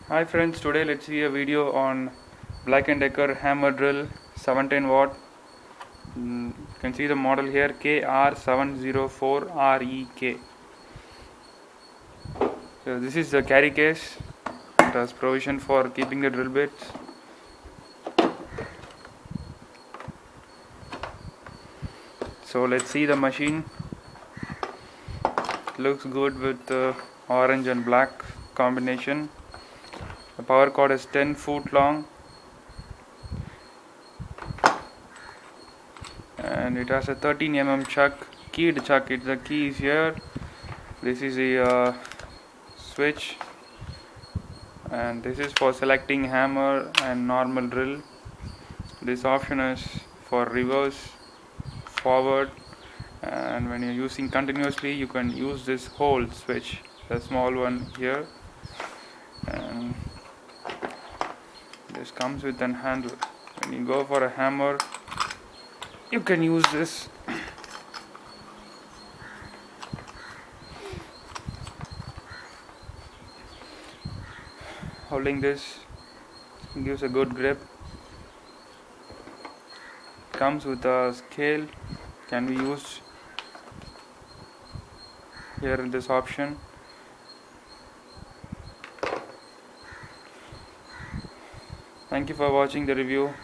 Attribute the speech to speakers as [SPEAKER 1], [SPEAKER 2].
[SPEAKER 1] Hi friends, today let's see a video on Black & Decker hammer drill 710 watt. You can see the model here, Kr704Rek. So this is the carry case. It has provision for keeping the drill bits. So let's see the machine. Looks good with the orange and black combination. The power cord is 10 foot long and it has a 13 chuck, keyed chuck. The key is here. This is the switch, and this is for selecting hammer and normal drill. This option is for reverse, forward, and when you're using continuously you can use this whole switch, the small one here, and this comes with an handle. When you go for a hammer you can use this. Holding this gives a good grip. Comes with a scale, can be used here in this option. Thank you for watching the review.